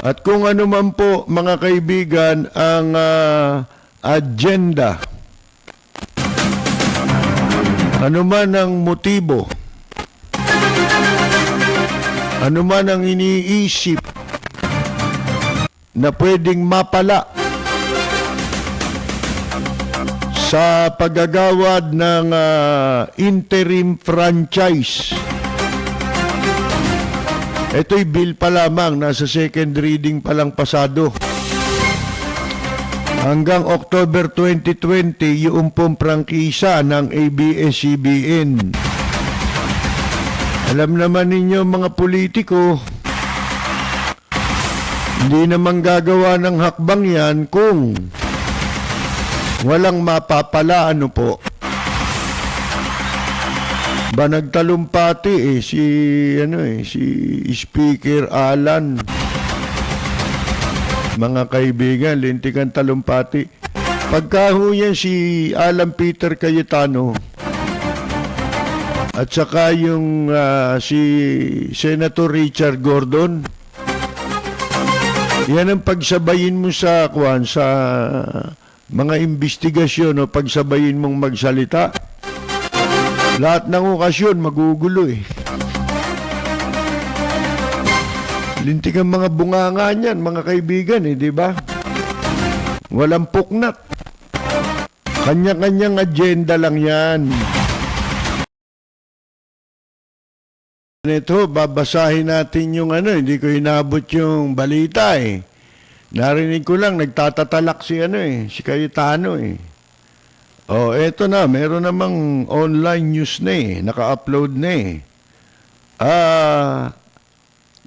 At kung ano man po, mga kaibigan, ang agenda, ano man ang motibo, ano man ang iniisip na pwedeng mapala sa paggagawad ng interim franchise. Ito'y bill pa lamang, nasa second reading pa lang pasado. Hanggang October 2020, yung pong prangkisa ng ABS-CBN. Alam naman ninyo mga politiko, hindi naman gagawa ng hakbang yan kung walang mapapala, ano po. Ba nagtalumpati si Speaker Alan. Mga kaibigan, lintikan talumpati. Pagkahuyan si Alan Peter Cayetano at saka yung si Senator Richard Gordon, yan ang pagsabayin mo sa mga investigasyon o pagsabayin mong magsalita. Lahat ng okasyon magugulo eh. Lintik ang mga bunganga niyan, mga kaibigan eh, di ba? Walang puknat. Kanya-kanyang agenda lang yan. Ito, babasahin natin yung hindi ko inabot yung balita eh. Narinig ko lang, nagtatatalak si Cayetano eh. Oh, eto na, meron namang online news na eh, naka-upload na eh.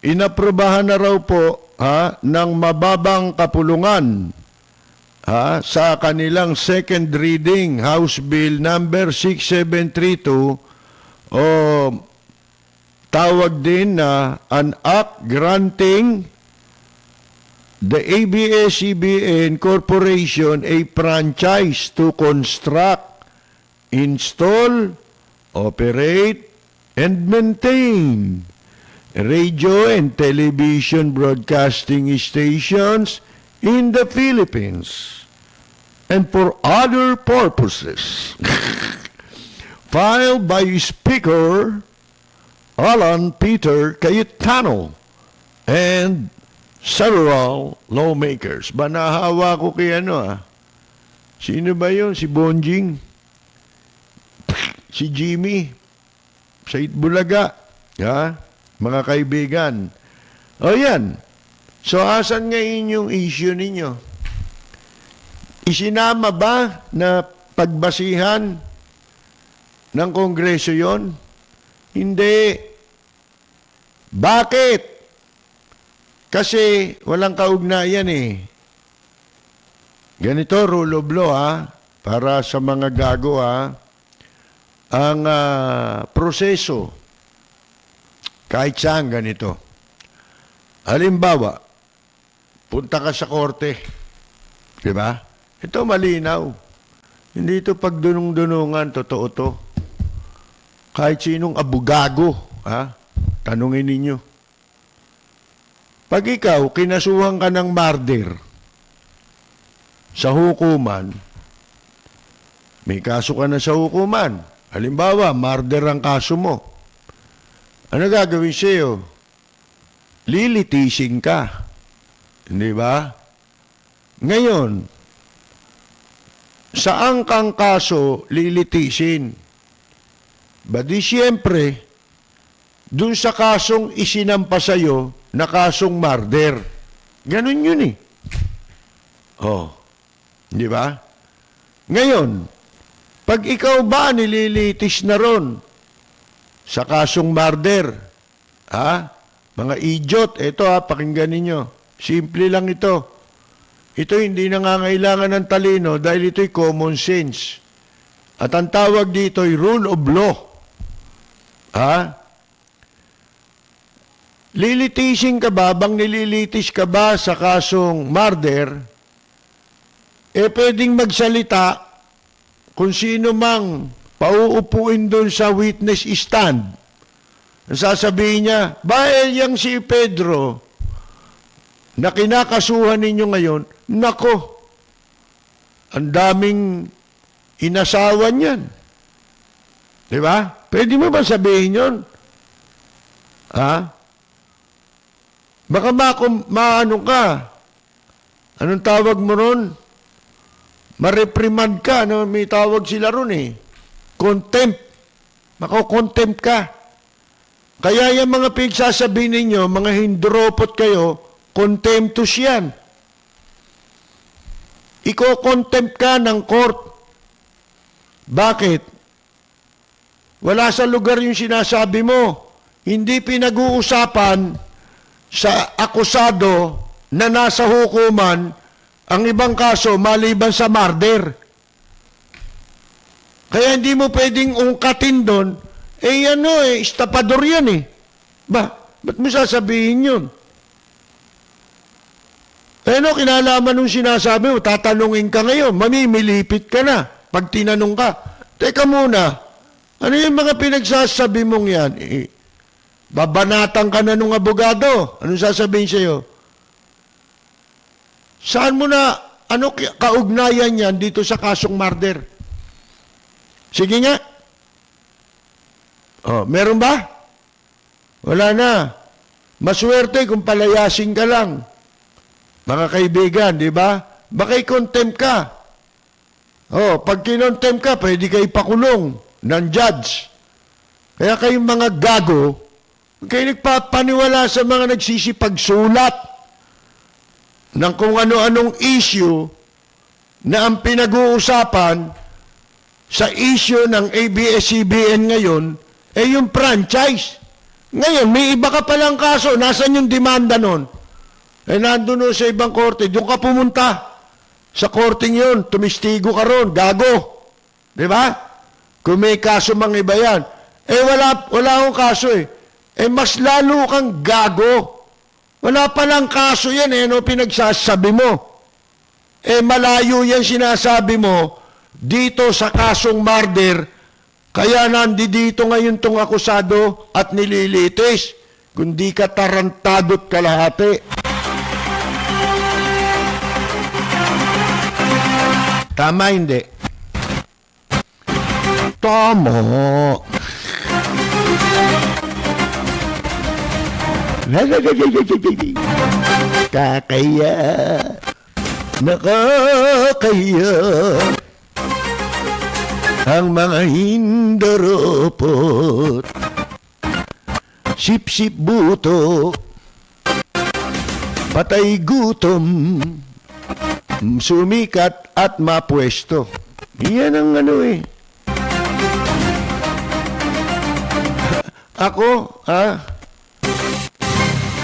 Inaprobahan na raw po ng mababang kapulungan sa kanilang second reading House Bill number 6732 o tawag din na an act granting the ABS-CBN Corporation a franchise to construct, install, operate, and maintain radio and television broadcasting stations in the Philippines and for other purposes. Filed by Speaker Alan Peter Cayetano and several lawmakers. Banahawa ko kay Sino ba yun? Si Bonjing? Si Jimmy? Said Bulaga? Mga kaibigan. O yan. So, asan ngayon yung issue ninyo? Isinama ba na pagbasihan ng Kongreso yon? Hindi. Bakit? Kasi walang kaugnayan eh. Ganito, rule of law para sa mga gago ang proseso, kahit saan ganito. Halimbawa, punta ka sa korte, di ba? Ito malinaw. Hindi ito pagdunong-dunungan, totoo to. Kahit sinong abugago, tanungin ninyo. Pag ikaw, kinasuhan ka ng murder sa hukuman, may kaso ka na sa hukuman. Halimbawa, murder ang kaso mo. Ano gagawin sa'yo? Lilitisin ka. Hindi ba? Ngayon, saan kang kaso lilitisin? Ba di siyempre, dun sa kasong isinampa sa'yo, na kasong murder. Ganun yun eh. Di ba? Ngayon, pag ikaw ba nililitis na ron sa kasong murder, mga idiot, ito pakinggan ninyo. Simple lang ito. Ito hindi nangangailangan ng talino dahil ito'y common sense. At ang tawag dito ay rule of law. Lilitisin ka ba, bang nililitis ka ba sa kasong murder, pwedeng magsalita kung sino mang pauupuin doon sa witness stand. Sasabihin niya, yung si Pedro, na kinakasuhan ninyo ngayon, nako, ang daming inasawan yan. Di ba? Pwede mo ba sabihin yun? Ha? Baka maano ka. Anong tawag mo ron? Mareprimand ka. No? May tawag sila ron eh. Contempt. Mako-contempt ka. Kaya yung mga pinagsasabihin ninyo, mga hindropot kayo, contemptus yan. Iko-contempt ka ng court. Bakit? Wala sa lugar yung sinasabi mo. Hindi pinag-uusapan sa akusado na nasa hukuman ang ibang kaso maliban sa murder. Kaya hindi mo pwedeng ungkatin doon, estapador yan eh. Ba't mo sasabihin yun? Kinalaman nung sinasabi mo, tatanungin ka ngayon, mamimilipit ka na pag tinanong ka. Teka muna, ano yung mga pinagsasabi mong yan? Babanatan ka na nung abogado. Anong sasabihin sa'yo? Saan mo na, ano kaugnayan yan dito sa kasong murder? Sige nga. Meron ba? Wala na. Maswerte kung palayasin ka lang. Mga kaibigan, di ba? Baka i-contempt ka. Pag kinontempt ka, pwede kayo pakulong ng judge. Kaya kayong mga gago, kayo nagpapaniwala sa mga nagsisipagsulat ng kung ano-anong issue na ang pinag-uusapan sa issue ng ABS-CBN ngayon yung franchise. Ngayon, may iba ka palang kaso. Nasaan yung demanda nun? Nandun sa ibang korte. Doon ka pumunta. Sa korting yun, tumistigo ka ron. Gago. Di ba? Kung may kaso mga iba yan. Wala akong kaso eh. Mas lalo kang gago. Wala palang kaso yan ano pinagsasabi mo? Malayo yan sinasabi mo dito sa kasong murder, kaya nandito ngayon tong akusado at nililitis, kundi ka tarantado't kalahati. Tama hindi? Tama. Kakaya. Nakakaya. Ang mga hindaropot, sip-sip buto, patay gutom, sumikat at mapwesto. Yan ang Ako,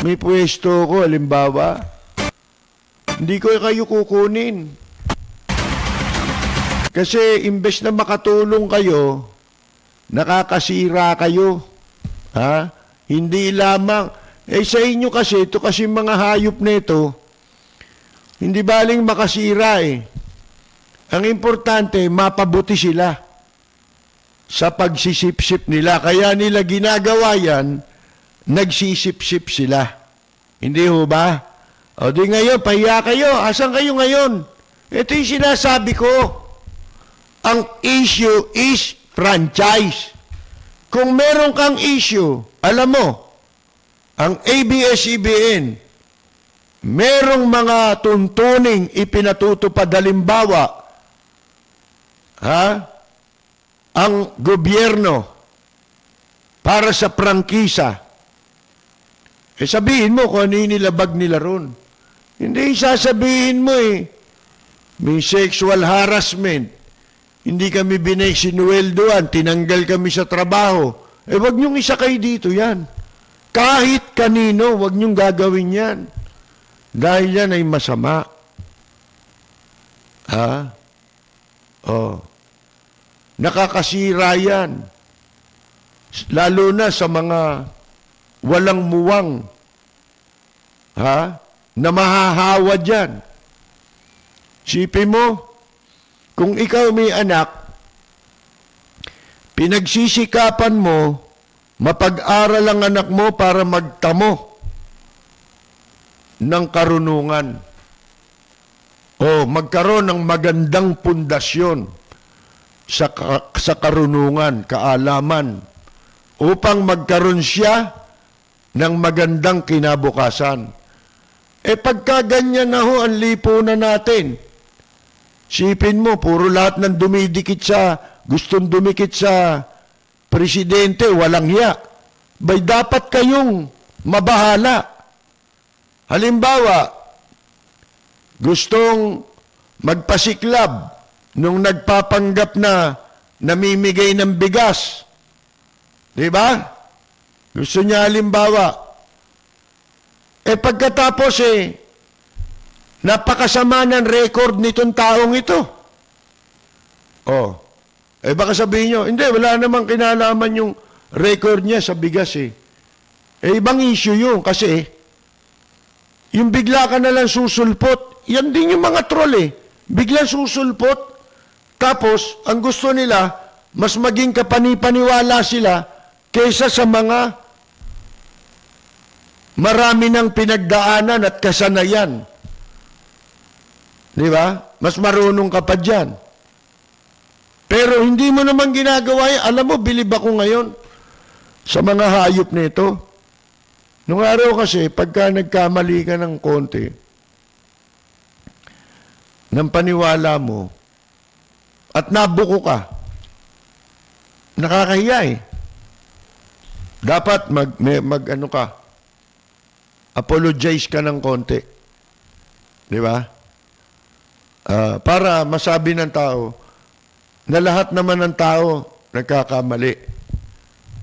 may pwesto ko, halimbawa, hindi ko kayo kukunin. Kasi imbes na makatulong kayo, nakakasira kayo. Hindi lamang. Sa inyo kasi, ito kasi mga hayop nito, hindi baling makasira eh. Ang importante, mapabuti sila sa pagsisip-sip nila. Kaya nila ginagawa yan, nagsisip-sip sila. Hindi ho ba? O di ngayon, pahiya kayo. Asan kayo ngayon? Ito yung sinasabi ko. Ang issue is franchise. Kung meron kang issue, alam mo, ang ABS-CBN, merong mga tuntuning ipinatutupad, halimbawa, ang gobyerno para sa prangkisa. Sabihin mo kung ano yung nilabag nila ron. Hindi sasabihin mo may sexual harassment. Hindi kami sinweldoan, tinanggal kami sa trabaho. Wag niyong isakay dito yan. Kahit kanino, wag niyong gagawin yan. Dahil yan ay masama. Nakakasira yan. Lalo na sa mga walang muwang. Na mahahawa dyan. Sipin mo, kung ikaw may anak, pinagsisikapan mo, mapag-aral ang anak mo para magtamo ng karunungan o magkaroon ng magandang pundasyon sa karunungan, kaalaman, upang magkaroon siya ng magandang kinabukasan. Pagka ganyan na ho ang lipunan natin, sipin mo, puro lahat ng gustong dumikit sa presidente, walang hiya. Bay, dapat kayong mabahala. Halimbawa, gustong magpasiklab nung nagpapanggap na namimigay ng bigas. Di ba? Gusto niya halimbawa. Pagkatapos napakasama ng record nitong taong ito. Baka sabihin nyo, hindi, wala namang kinalaman yung record niya sa bigas ibang issue yun kasi yung bigla ka nalang susulpot, yan din yung mga troll Biglang susulpot, tapos ang gusto nila, mas maging kapanipaniwala sila kaysa sa mga marami ng pinagdaanan at kasanayan. Di ba? Mas marunong ka pa dyan. Pero hindi mo naman ginagawa yan. Alam mo, bilib ako ngayon sa mga hayop nito. Nung araw kasi, pagka nagkamali ka ng konti, ng paniwala mo, at nabuko ka, nakakahiya Dapat apologize ka ng konti. Di ba? Para masabi ng tao na lahat naman ng tao nagkakamali.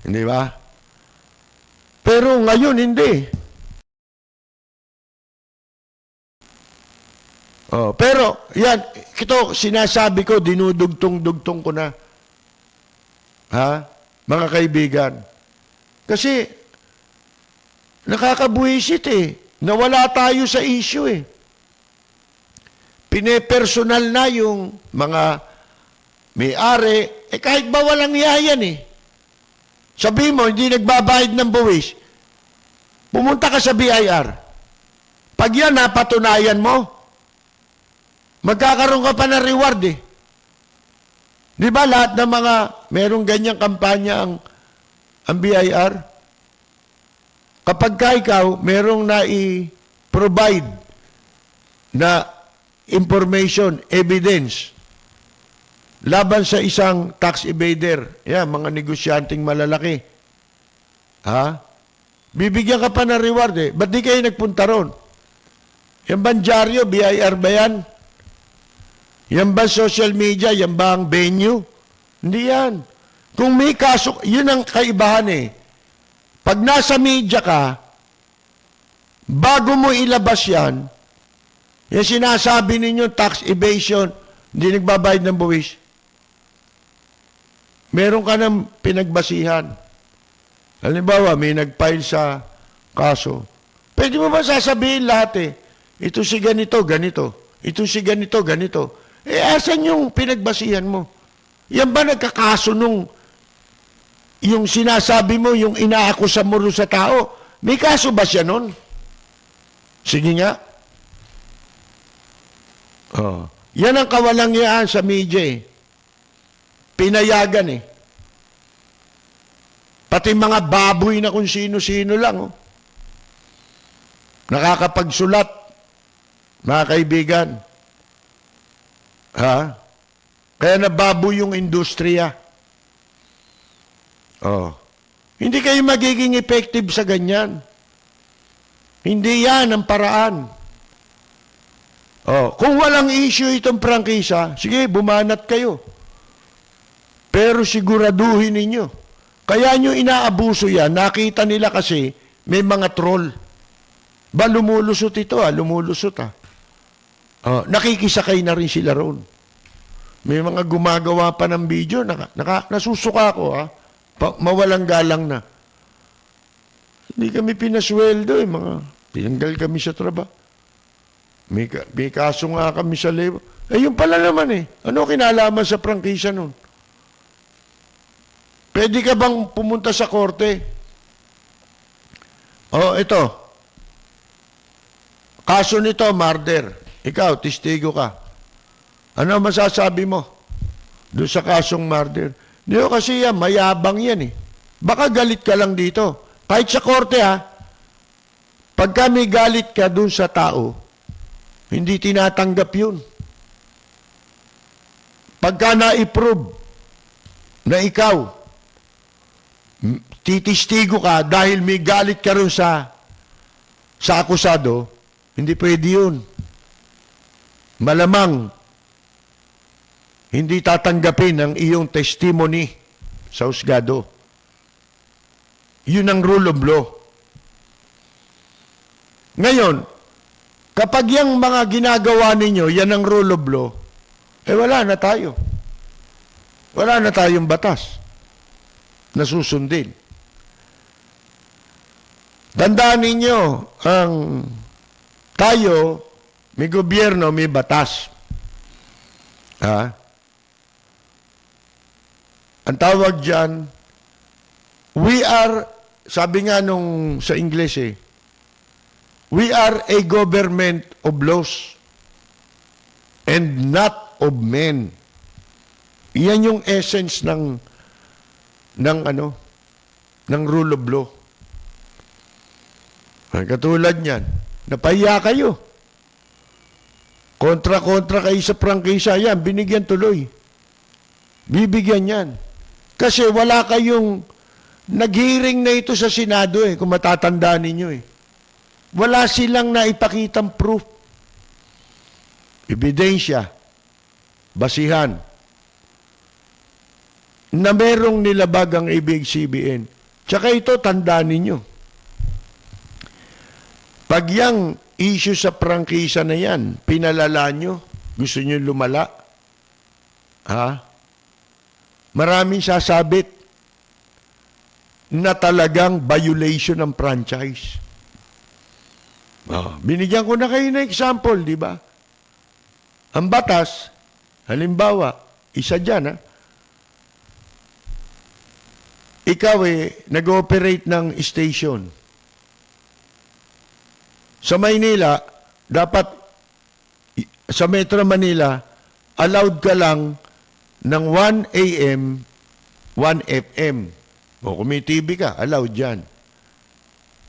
Di ba? Pero ngayon hindi. Pero yan, ito sinasabi ko, dinudugtong-dugtong ko na. Mga kaibigan. Kasi nakakabuwisit Nawala tayo sa issue Pinepersonal na yung mga may-ari. Kahit ba walang yayan Sabi mo, hindi nagbabayad ng buwis. Pumunta ka sa BIR. Pag yan napatunayan mo, magkakaroon ka pa ng reward Di ba lahat ng mga merong ganyang kampanya ang BIR? Kapag ka ikaw, merong na-provide na information, evidence, laban sa isang tax evader, mga negosyanteng malalaki, bibigyan ka pa ng reward Ba't di kayo nagpunta ron? Yan ba dyaryo, BIR ba yan? Yan ba social media? Yan ba ang venue? Hindi yan. Kung may kaso, yun ang kaibahan Pag nasa media ka, bago mo ilabas yan sinasabi ninyo tax evasion, hindi nagbabayad ng buwis. Meron ka ng pinagbasihan. Halimbawa, may nag-file sa kaso. Pwede mo ba sasabihin lahat Ito si ganito, ganito. Ito si ganito, ganito. Asan yung pinagbasihan mo? Yan ba nagkakaso nung yung sinasabi mo, yung inaakusa mo sa tao? May kaso ba siya nun? Sige nga. Yan ang kawalangyaan sa media Pinayagan Pati mga baboy na kung sino-sino lang nakakapagsulat, mga kaibigan. Kaya nababoy yung industriya. Hindi kayo magiging effective sa ganyan. Hindi yan ang paraan. Kung walang issue itong prangkisa, sige, bumanat kayo. Pero siguraduhin ninyo. Kaya nyo inaabuso yan, nakita nila kasi may mga troll. Lumulusot ito lumulusot nakikisakay na rin sila roon. May mga gumagawa pa ng video, nasusuka ako mawalang galang na. Hindi kami pinasweldo tinanggal kami sa trabaho. May kaso nga kami sa labor. Yun pala naman Ano kinalaman sa prangkisa nun? Pwede ka bang pumunta sa korte? Ito. kaso nito, murder. Ikaw, testigo ka. Ano masasabi mo doon sa kasong murder? Hindi ko kasi yan, mayabang yan eh. Baka galit ka lang dito. Kahit sa korte ha, pagka may galit ka doon sa tao, hindi tinatanggap yun. Pagka na-approve na ikaw, titistigo ka dahil may galit ka rin sa akusado, hindi pwede yun. Malamang, hindi tatanggapin ang iyong testimony sa husgado. Yun ang rule of law. Ngayon, kapag yung mga ginagawa ninyo, yan ang rule of law, wala na tayo. Wala na tayong batas na susundin. Tandaan ninyo, tayo, may gobyerno, may batas. Ha? Ang tawag dyan, we are, sabi nga nung sa English we are a government of laws and not of men. Yan yung essence ng rule of law. Katulad niyan, napahiya kayo. Kontra-kontra kayo sa prangkisa, yan, binigyan tuloy. Bibigyan yan. Kasi wala kayong nag-hearing na ito sa Senado kung matatandaan ninyo Wala silang naipakitang proof. Ebidensya, basihan, na merong nilabag ang ABS-CBN. Tsaka ito, tandaan ninyo. Pag yung issue sa prangkisa na yan, pinalala nyo, gusto nyo lumala, maraming sasabit na talagang violation ng franchise. Binigyan ko na kayo na example, di ba? Ang batas, halimbawa, isa dyan, ikaw nag-ooperate ng station. Sa Maynila, dapat, sa Metro Manila, allowed ka lang ng 1 AM, 1 FM. O kung may TV ka, allowed yan.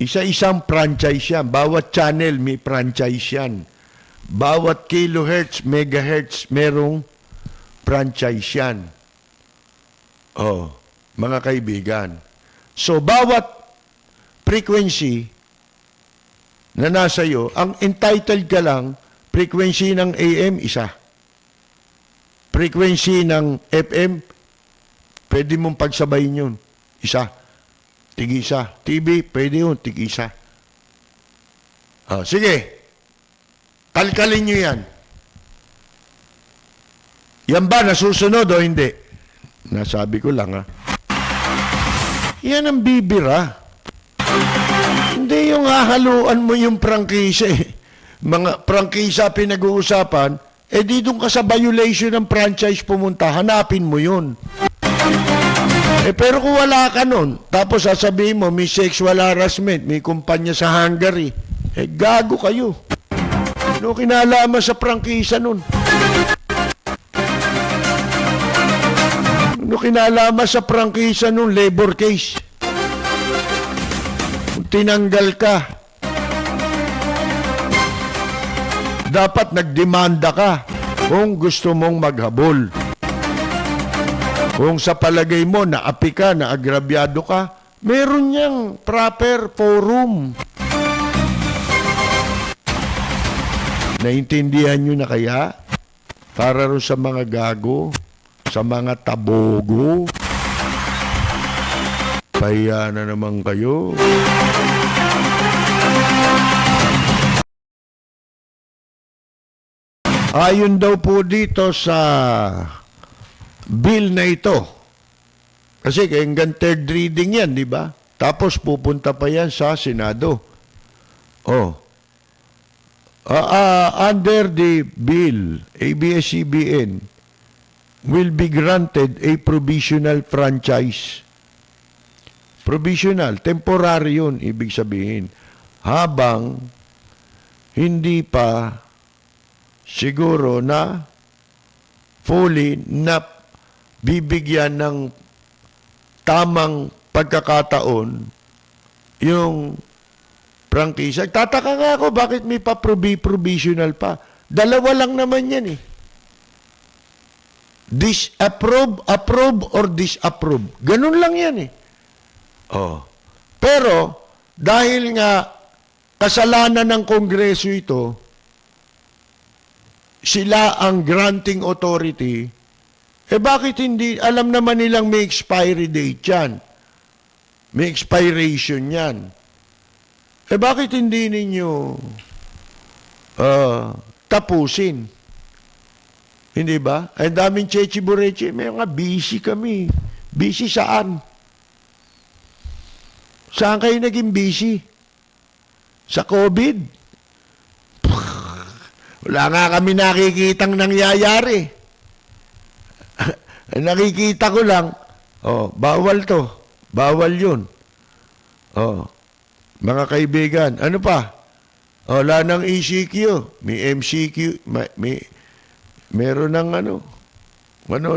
Isa-isang franchise yan. Bawat channel may franchise yan. Bawat kilohertz, megahertz, merong franchise yan. Mga kaibigan. So, bawat frequency na nasa iyo, ang entitled ka lang, frequency ng AM, isa. Frequency ng FM, pwede mong pagsabayin yun. Isa. Tig-isa. TV, pwede yun. Tig-isa. Sige. Kalkalin nyo yan. Yan ba nasusunod o hindi? Nasabi ko lang Yan ang bibira. Hindi yung hahaluan mo yung prangkisa Mga prangkisa pinag-uusapan, di doon ka sa violation ng franchise pumunta, hanapin mo yun. Pero kung wala ka nun, tapos sasabihin mo, may sexual harassment, may kumpanya sa Hungary, gago kayo. Ano kinalaman sa prangkisa nun? Ano kinalaman sa prangkisa nun? Labor case. Kung tinanggal ka, dapat nagdemanda ka kung gusto mong maghabol. Kung sa palagay mo, naapi ka, naagrabyado ka, meron niyang proper forum. Naintindihan nyo na kaya? Para rin sa mga gago, sa mga tabogo. Kaya na naman kayo. Ayon daw po dito sa bill na ito. Kasi hanggang third reading yan, di ba? Tapos pupunta pa yan sa Senado. Under the bill, ABS-CBN will be granted a provisional franchise. Provisional, temporary yun, ibig sabihin. Habang hindi pa siguro na fully na bibigyan ng tamang pagkakataon yung prangkisa. Tataka nga ako bakit may pa-provisional pa. Dalawa lang naman yan eh. Disapprove, approve, or disapprove. Ganun lang yan eh. Oh. Pero, dahil nga kasalanan ng Kongreso ito, sila ang granting authority, bakit hindi, alam naman nilang may expiry date yan. May expiration yan. Bakit hindi ninyo tapusin? Hindi ba? Ang daming chechi bureche, may mga busy kami. Busy saan? Saan kayo naging busy? Sa COVID? Wala nga kami nakikitang nangyayari. Nakikita ko lang, bawal to. Bawal yun. Mga kaibigan, ano pa? Wala ng ECQ. May MCQ. Meron ng ano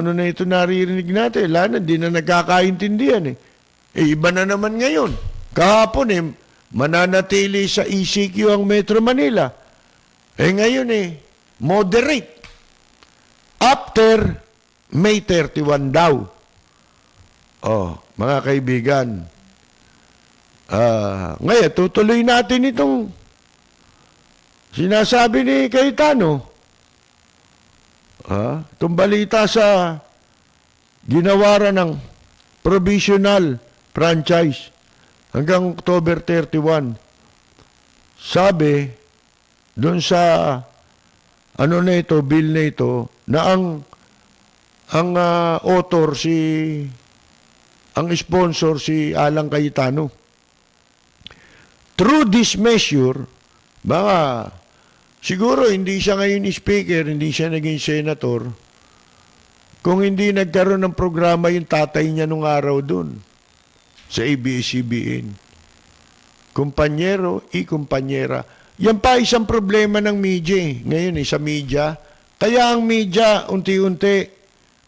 na ito naririnig natin. Wala na, di na nagkakaintindihan eh. Iba na naman ngayon. Kahapon mananatili sa ECQ ang Metro Manila. Ngayon moderate. After May 31 daw. Mga kaibigan. Ngayon, tutuloy natin itong sinasabi ni Cayetano. Itong balita sa ginawaran ng provisional franchise hanggang October 31. Sabi, doon sa bill na ito, na ang author ang sponsor si Alan Cayetano. Through this measure, baka siguro hindi siya ngayon speaker, hindi siya naging senator, kung hindi nagkaroon ng programa yung tatay niya nung araw doon sa ABS-CBN. Kumpanyero, kumpanyera. Yan pa isang problema ng media ngayon sa media. Kaya ang media, unti-unti,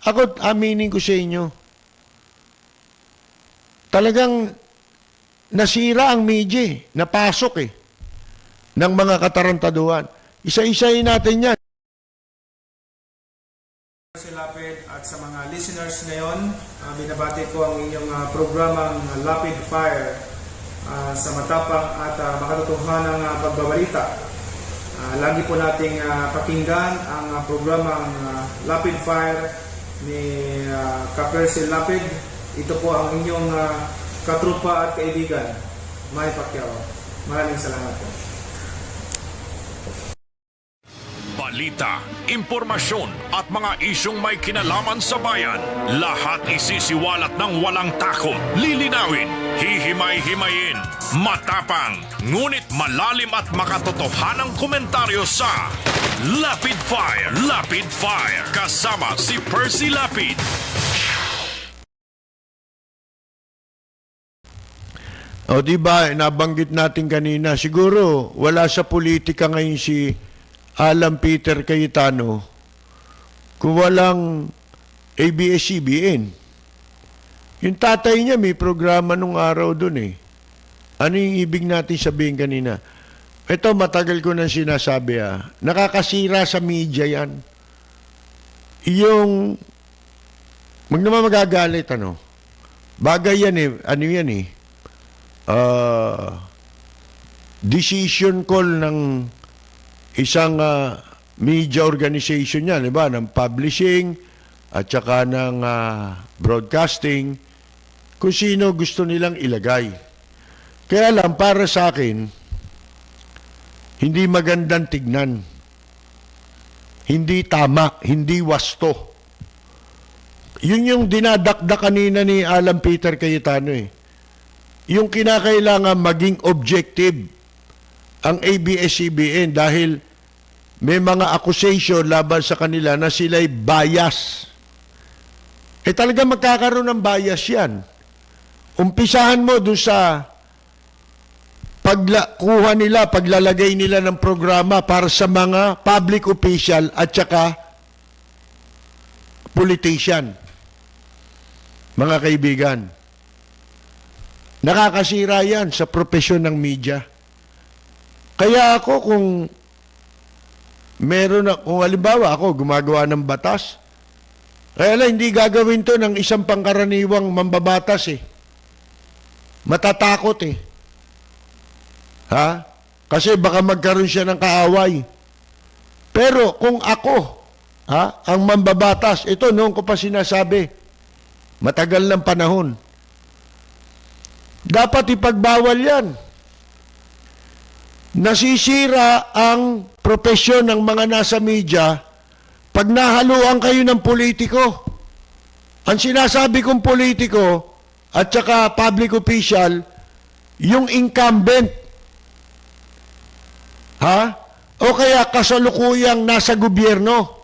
ako aminin ko sa inyo, talagang nasira ang media, napasok ng mga katarantaduhan. Isa-isahin natin yan. Si Lapid at sa mga listeners ngayon, binabati ko ang inyong programang Lapid Fire sa matapang at makatotohanang pagbabalita. Lagi po nating pakinggan ang programang Lapid Fire ni Kapersi Lapid. Ito po ang inyong katrupa at kaibigan, May Pacquiao. Maraming salamat po. Balita, impormasyon at mga isyong may kinalaman sa bayan. Lahat isisiwalat ng walang takot. Lilinawin, hihimay-himayin, matapang, ngunit malalim at makatotohanang komentaryo sa Lapid Fire. Lapid Fire. Kasama si Percy Lapid. Diba, nabanggit natin kanina, siguro wala sa politika ngayon si Alan Peter Cayetano kung walang ABS-CBN. Yung tatay niya may programa nung araw dun Ano yung ibig natin sabihin kanina? Ito matagal ko nang sinasabi nakakasira sa media yan. Yung wag naman magagalit bagay yan ano yan decision call ng isang media organization yan, diba? Ng publishing at saka ng broadcasting, kung sino gusto nilang ilagay. Kaya lang, para sa akin, hindi magandang tignan. Hindi tama, hindi wasto. Yun yung dinadakdak kanina ni Alan Peter Cayetano Yung kinakailangan maging objective ang ABS-CBN dahil may mga accusation laban sa kanila na sila'y bias. Talaga magkakaroon ng bias yan. Umpisahan mo doon sa kuha nila, paglalagay nila ng programa para sa mga public official at saka politician. Mga kaibigan, nakakasira yan sa propesyon ng media. Kaya ako kung kung halimbawa ako gumagawa ng batas, kaya lang hindi gagawin to ng isang pangkaraniwang mambabatas eh. Matatakot eh. Ha? Kasi baka magkaroon siya ng kaaway. Pero kung ako, ang mambabatas, ito noon ko pa sinasabi, matagal ng panahon, dapat ipagbawal yan. Nasisira ang propesyon ng mga nasa media pag nahaluan kayo ng politiko. Ang sinasabi kong politiko at saka public official, yung incumbent. O kaya kasalukuyang nasa gobyerno.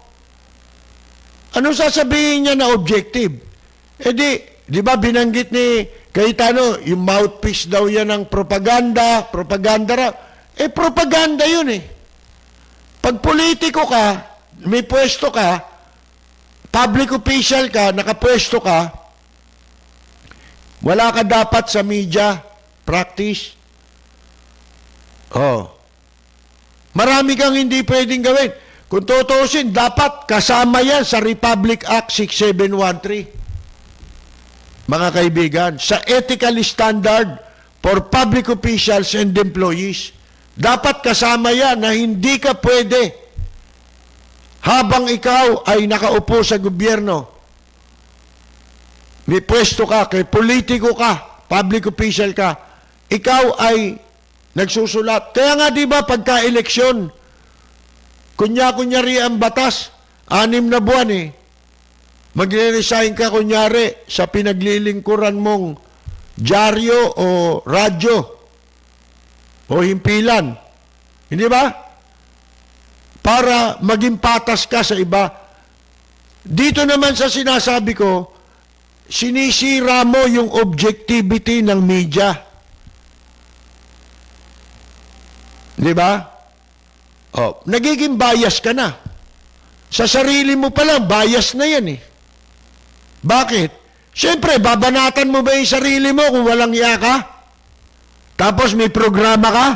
Anong sasabihin niya na objective? Di ba binanggit ni Cayetano, yung mouthpiece daw yan ng propaganda raw. Propaganda yun eh. Pag politiko ka, may pwesto ka, public official ka, nakapwesto ka, wala ka dapat sa media practice. Marami kang hindi pwedeng gawin. Kung tutuusin, dapat kasama yan sa Republic Act 6713. Mga kaibigan, sa ethical standard for public officials and employees, dapat kasama yan na hindi ka pwede habang ikaw ay nakaupo sa gobyerno, may pwesto ka, kay politiko ka, public official ka, ikaw ay nagsusulat. Kaya nga di ba pagka-eleksyon, kunyari ang batas, 6 na buwan eh, magre-resign ka kunyari sa pinaglilingkuran mong dyaryo o radyo o himpilan. Hindi ba? Para maging patas ka sa iba. Dito naman sa sinasabi ko, sinisira mo yung objectivity ng media. Di ba? Nagiging bias ka na. Sa sarili mo pa lang, bias na yan eh. Bakit? Siyempre, babanatan mo ba yung sarili mo kung walang hiya ka? Tapos may programa ka?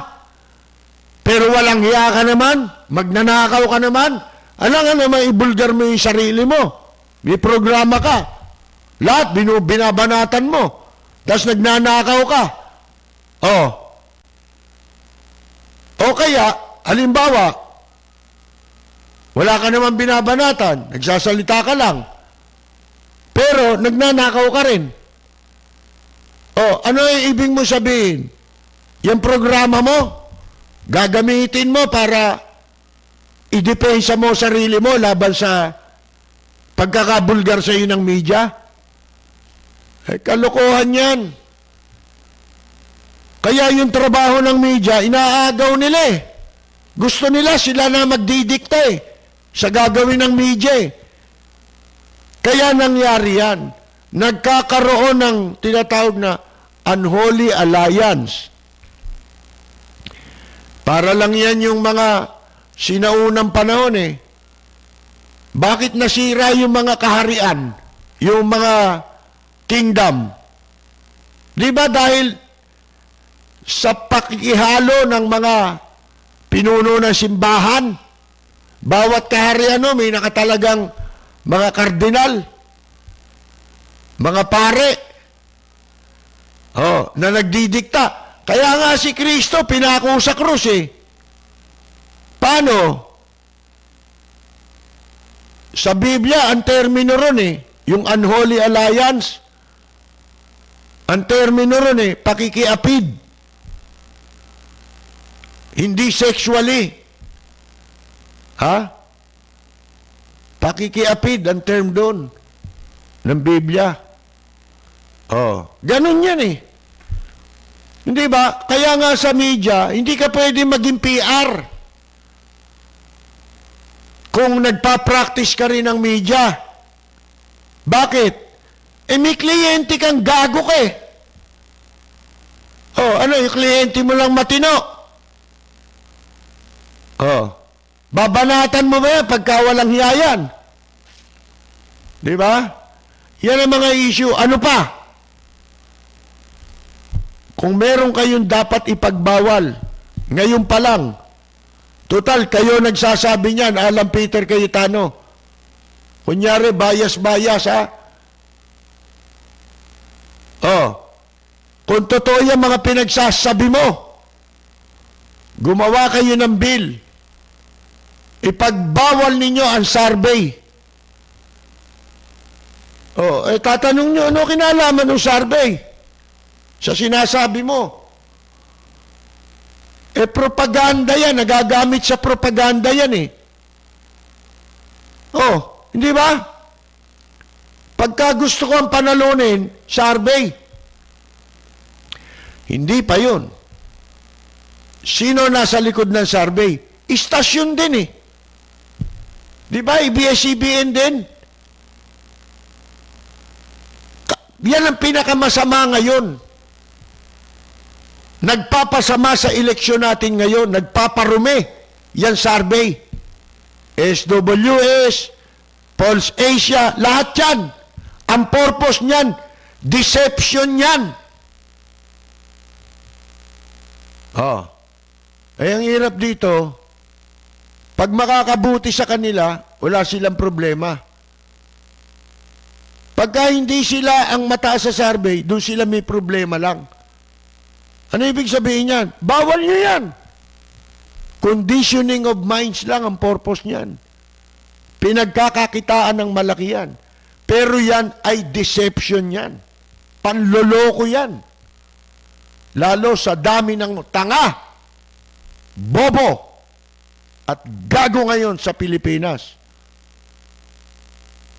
Pero walang hiya ka naman? Magnanakaw ka naman? Alam naman, ibulgar mo yung sarili mo. May programa ka. Lahat, binabanatan mo. Tapos nagnanakaw ka. O kaya, halimbawa, wala ka naman binabanatan, nagsasalita ka lang, pero nagnanakaw ka rin. Ano yung ibig mo sabihin? Yung programa mo, gagamitin mo para idepensa mo sarili mo laban sa pagkakabulgar sa iyo ng media? Kalokohan yan. Kaya yung trabaho ng media, inaagaw nila eh. Gusto nila sila na magdidikta eh sa gagawin ng media eh. Kaya nangyari yan. Nagkakaroon ng tinatawag na unholy alliance. Para lang yan yung mga sinaunang panahon eh. Bakit nasira yung mga kaharian? Yung mga kingdom? Di ba dahil sa pakikihalo ng mga pinuno ng simbahan, bawat kaharian may nakatalagang mga kardinal, mga pare, na nagdidikta. Kaya nga si Kristo pinako sa krus eh. Paano? Sa Biblia, ang termino ron eh, yung unholy alliance, ang termino ron eh, pakikiapid. Hindi sexually. Pakikiapid ang term doon ng Biblia. Ganun yan eh. Hindi ba? Kaya nga sa media, hindi ka pwede maging PR. Kung nagpa-practice ka rin ng media. Bakit? May kliyente kang gago ka eh. Oh, ano, yung kliyente mo lang matino. Oh, babanatan mo ba yan pagka walang hiya yan? Di ba? Yan ang mga issue. Ano pa? Kung meron kayong dapat ipagbawal, ngayon pa lang, total, kayo nagsasabi niyan, Alan Peter Cayetano. Kunyari, bias-bias, ha? Oh, kung totoo yung mga pinagsasabi mo, gumawa kayo ng bill, ipagbawal ninyo ang survey. Oh, tatanong nyo, ano kinalaman ng survey? Sa sinasabi mo. Propaganda yan, nagagamit sa propaganda yan eh. Oh, hindi ba? Pagka gusto ko ang panalunin, survey. Hindi pa yun. Sino nasa likod ng survey? Istasyon din eh. Di ba? ABS-CBN din. Yan ang pinakamasama ngayon. Nagpapasama sa eleksyon natin ngayon. Nagpaparumi. Yan survey. SWS, Pulse Asia, lahat yan. Ang purpose niyan, deception yan. Oh. Ang hirap dito, pag makakabuti sa kanila, wala silang problema. Pagka hindi sila ang mataas sa survey, doon sila may problema lang. Ano ibig sabihin yan? Bawal nyo yan. Conditioning of minds lang ang purpose niyan. Pinagkakakitaan ng malaki yan. Pero yan ay deception yan. Panloloko yan. Lalo sa dami ng tanga, bobo, at gago ngayon sa Pilipinas.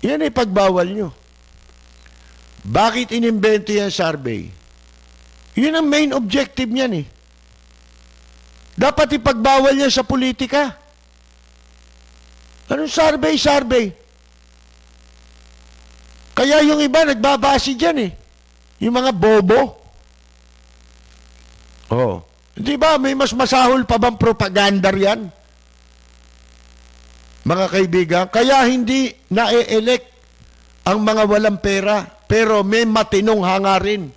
Yan ay pagbawal nyo. Bakit inimbento yan survey? Yun ang main objective niyan eh. Dapat ipagbawal yan sa politika. Anong survey? Survey. Kaya yung iba nagbabase dyan eh. Yung mga bobo. Oh. Di ba may mas masahol pa bang propaganda yan? Mga kaibigan, kaya hindi na-elect ang mga walang pera, pero may matinong hangarin.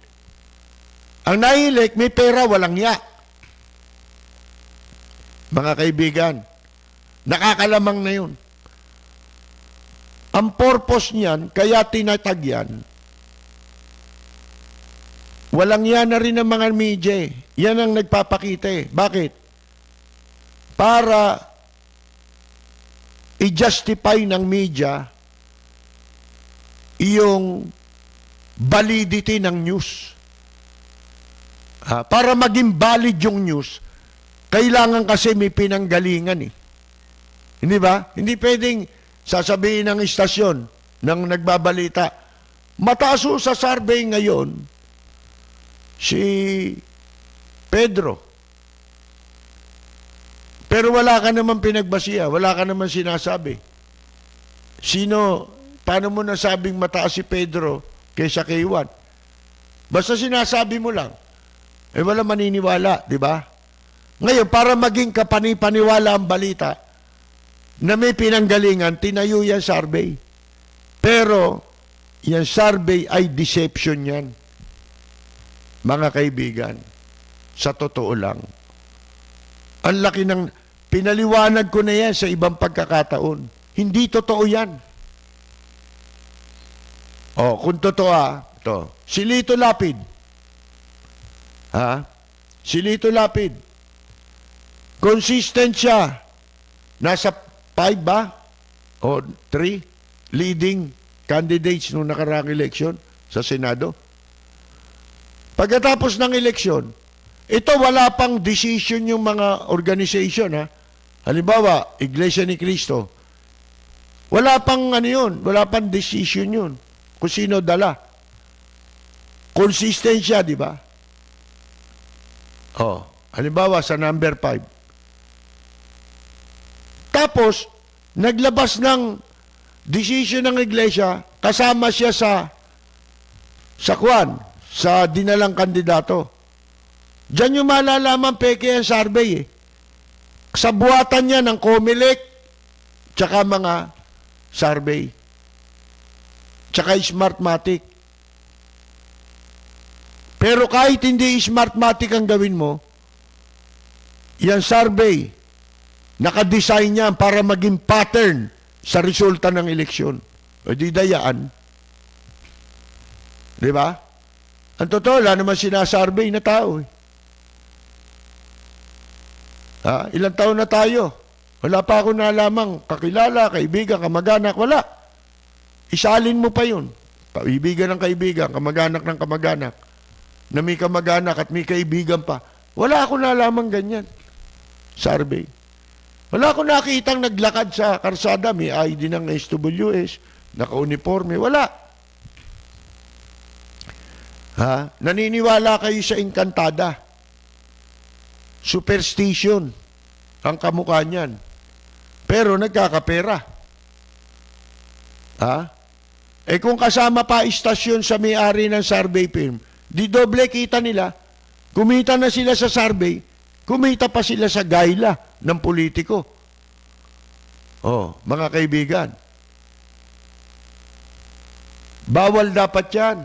Ang na-elect, may pera, walang ya. Mga kaibigan, nakakalamang na yun. Ang purpose niyan, kaya tinatag yan, walang yan na rin ng mga media. Yan ang nagpapakita eh. Bakit? Para i-justify ng media yung validity ng news. Para maging valid yung news, kailangan kasi may pinanggalingan eh. Hindi ba? Hindi pwedeng sasabihin ng istasyon ng nagbabalita, mataas ho sa survey ngayon si Pedro. Pero wala ka naman pinagbasiya, wala ka naman sinasabi. Paano mo nasabing mataas si Pedro kaysa kay Juan? Basta sinasabi mo lang. Wala maniniwala, di ba? Ngayon, para maging kapanipaniwala ang balita, na may pinanggalingan, tinayo yan survey. Pero, yan survey ay deception yan. Mga kaibigan, sa totoo lang. Ang laki ng, pinaliwanag ko na yan sa ibang pagkakataon. Hindi totoo yan. Kung totoo ito. Si Lito Lapid. Si Lito Lapid. Consistent siya. Nasa 5 ba? O 3 leading candidates nung nakaraang eleksyon sa Senado. Pagkatapos ng eleksyon, ito wala pang decision yung mga organization. Halimbawa, Iglesia ni Cristo. Wala pang wala pang decision yun. Kung sino dala. Consistent siya, di ba? Halimbawa, sa number 5. Tapos, naglabas ng decision ng iglesia, kasama siya sa dinalang kandidato. Diyan yung malalaman peke ang survey eh. Sa buhatan niya ng Comelec, tsaka mga survey, tsaka Smartmatic. Pero kahit hindi Smartmatic ang gawin mo, yan survey, nakadesign yan para maging pattern sa resulta ng eleksyon. O di dayaan. Di ba? Ang totoo, wala naman sinasurvey na tao eh. Ilang taon na tayo? Wala pa ako nalamang kakilala, kaibigan, kamag-anak, wala. Isalin mo pa yun. Kaibigan ng kaibigan, kamag-anak ng kamag-anak, na may kamag-anak at may kaibigan pa. Wala ako nalamang ganyan. Survey. Wala ako nakitang naglakad sa karsada, may ID ng SWS, naka-uniforme, wala. Naniniwala kayo sa Encantada. Superstition ang kamukha niyan. Pero nagkakapera. Kung kasama pa istasyon sa may-ari ng survey firm, di doble kita nila. Kumita na sila sa survey, kumita pa sila sa gayla ng politiko. Mga kaibigan. Bawal dapat yan.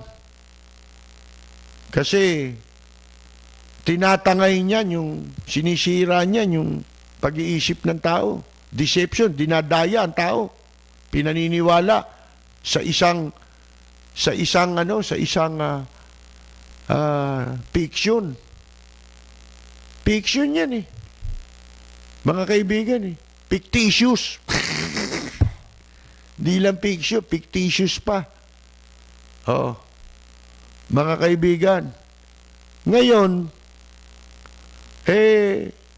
Kasi tinatangay niyan, yung sinisira niyan, yung pag-iisip ng tao. Deception, dinadaya ang tao. Pinaniniwala sa isang fiction. Fiction yan eh. Mga kaibigan eh. Fictitious. Di lang fiction, fictitious pa. Mga kaibigan. Ngayon,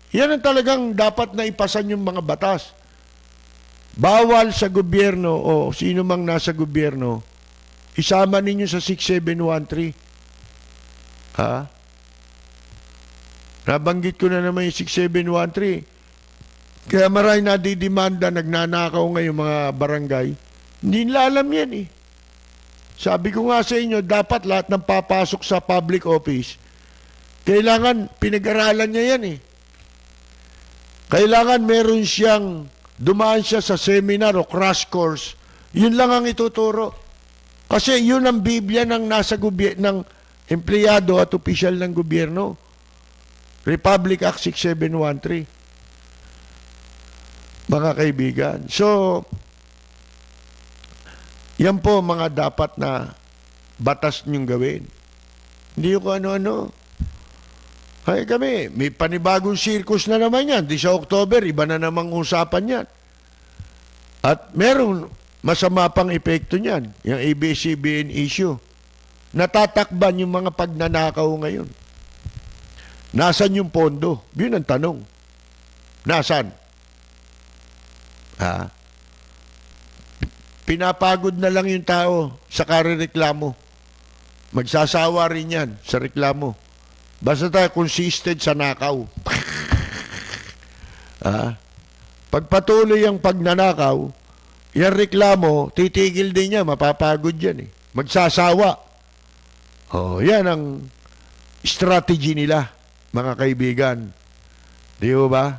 yan ang talagang dapat na ipasan yung mga batas. Bawal sa gobyerno o sino mang nasa gobyerno, isama ninyo sa 6713. Nabanggit ko na naman yung 6713. Kaya maray na didimanda, nagnanakaw ngayon mga barangay. Hindi nila alam yan eh. Sabi ko nga sa inyo, dapat lahat ng papasok sa public office, kailangan pinag-aralan niya yan eh. Kailangan meron siyang, dumaan siya sa seminar o crash course, yun lang ang ituturo. Kasi yun ang Biblia ng nasa ng empleyado at opisyal ng gobyerno. Republic Act 6713. Mga kaibigan. So, yan po mga dapat na batas niyong gawin. Hindi ko ano-ano. Ay kami, may panibagong circus na naman yan. Di sa October, iba na namang usapan yan. At meron masama pang epekto niyan, yung ABS-CBN issue. Natatakban yung mga pagnanakaw ngayon. Nasaan yung pondo? Yun ang tanong. Nasaan? Pinapagod na lang yung tao sa karireklamo. Magsasawa rin yan sa reklamo. Basta tayo consistent sa nakaw. Pagpatuloy ang pagnanakaw, yung reklamo, titigil din niya, mapapagod yan eh. Magsasawa. Yan ang strategy nila, mga kaibigan. Di ba?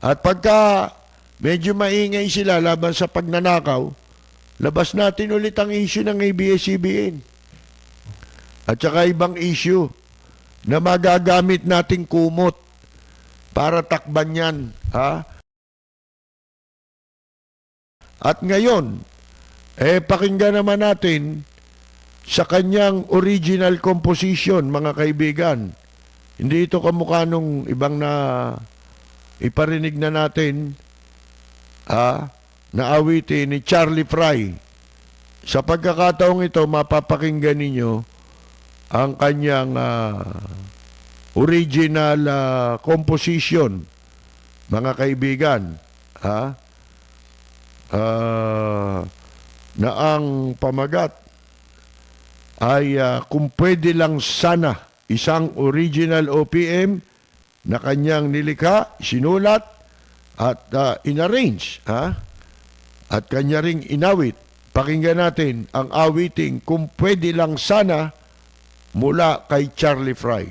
At pagka medyo maingay sila laban sa pagnanakaw, labas natin ulit ang issue ng ABS-CBN. At saka ibang issue na magagamit nating kumot para takban yan. At ngayon, pakinggan naman natin sa kanyang original composition, mga kaibigan. Hindi ito kamukha nung ibang na iparinig na natin na awitin ni Charlie Fry. Sa pagkakataong ito, mapapakinggan ninyo ang kanyang original composition, mga kaibigan. Na ang pamagat ay kung pwede lang sana isang original OPM na kanyang nilikha, sinulat at inarrange at kanya ring inawit. Pakinggan natin ang awiting Kung Pwede Lang Sana mula kay Charlie Fry.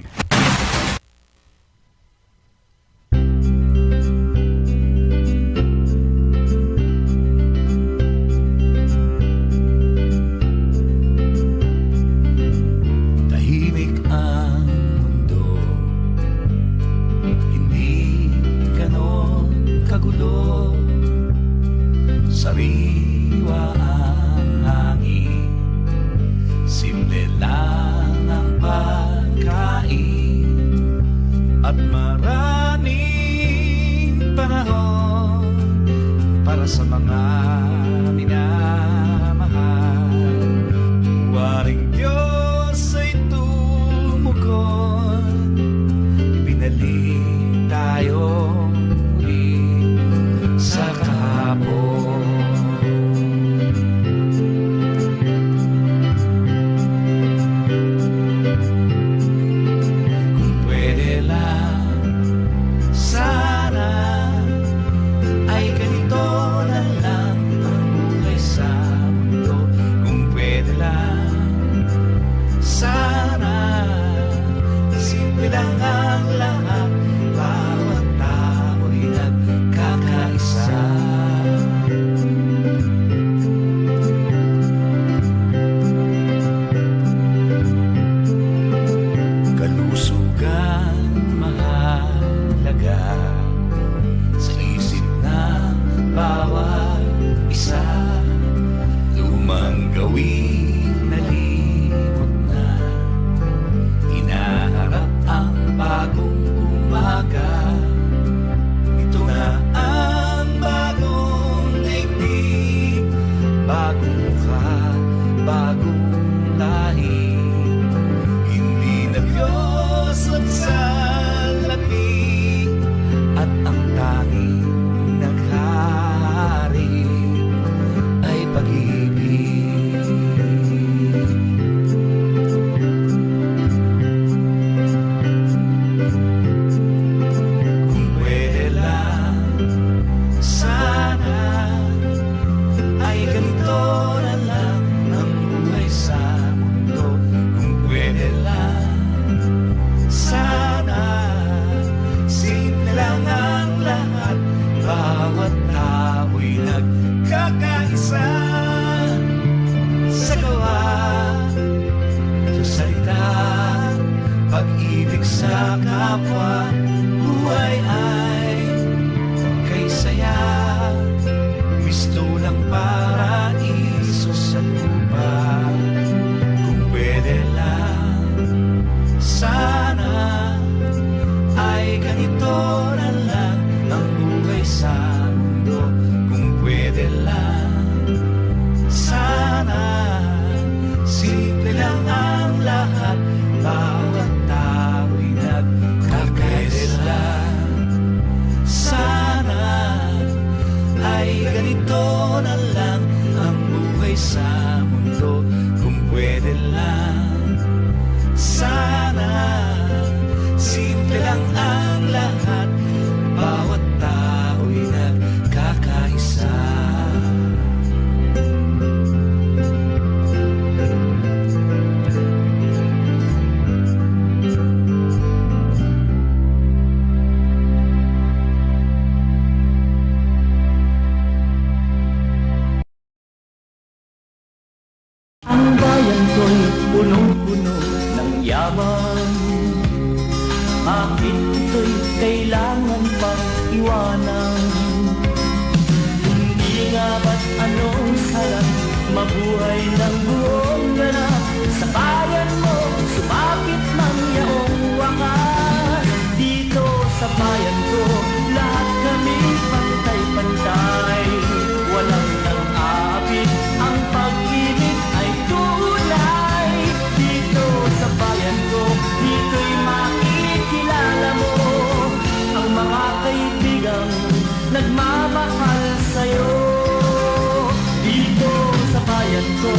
para sa mga minamahal. Waring Diyos ay tumugon, ibinalik tayo muli sa kahapon. Kung pwede lang, sana ay ganito na lang ang buhay sa mundo. Kung pwede lang, sana simple lang ang lahat, bawat tao'y nagkakaisa. Kalusugan mahalaga sa isip ng bawat isa. Lumang gawin nalimot na, hinaharap ang bagong umaga. Ito na ang bagong daigdig, bagong mukha, bagong lahi. Hindi na Diyos at salapi, at ang tanging naghahari ay pag-ibig. Kung pwede lang, sana ay ganito na lang ang buhay sa mundo. Kung pwede lang, sana simple lang ang lahat, bawat tao'y nagkakaisa sa gawa, sa salita, pag-ibig sa kapwa. Buhay ay kay saya, mistulang paraiso sa lupa. Kung pwede lang, sana ay ganito na lang ang buhay sa mundo. Kung pwede lang, sana simple lang ang lahat, bawat tao'y nagkakaisa. Sana ay ganito na lang ang buhay sa mundo. Kung pwede lang, sana simple lang ang lahat, bawat tao'y nagkakaisa. Ang bayan ko'y punong-puno ng yaman, bakit ito'y kailangan pang iwanan? Hindi nga ba't anong sarap mabuhay ng buong ganap sa bayan mo, sumapit ng yaong wakas. Dito sa bayan ko, lahat kami pantay-pantay, walang nang-aabit, ang pag-ibig ay tunay. Dito sa bayan ko, dito'y makikilala mo ang mga kaibigang nagmamahal sa'yo. Dito sa bayan ko,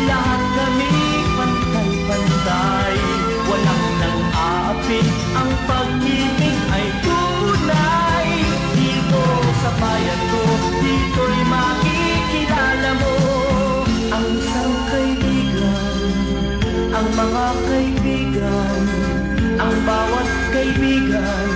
lahat kami pantay-pantay, walang nang-aapit, ang pag-ibig ay tunay. Dito sa bayan ko, dito'y makikilala mo ang isang kaibigan, ang mga kaibigan, ang bawat kaibigan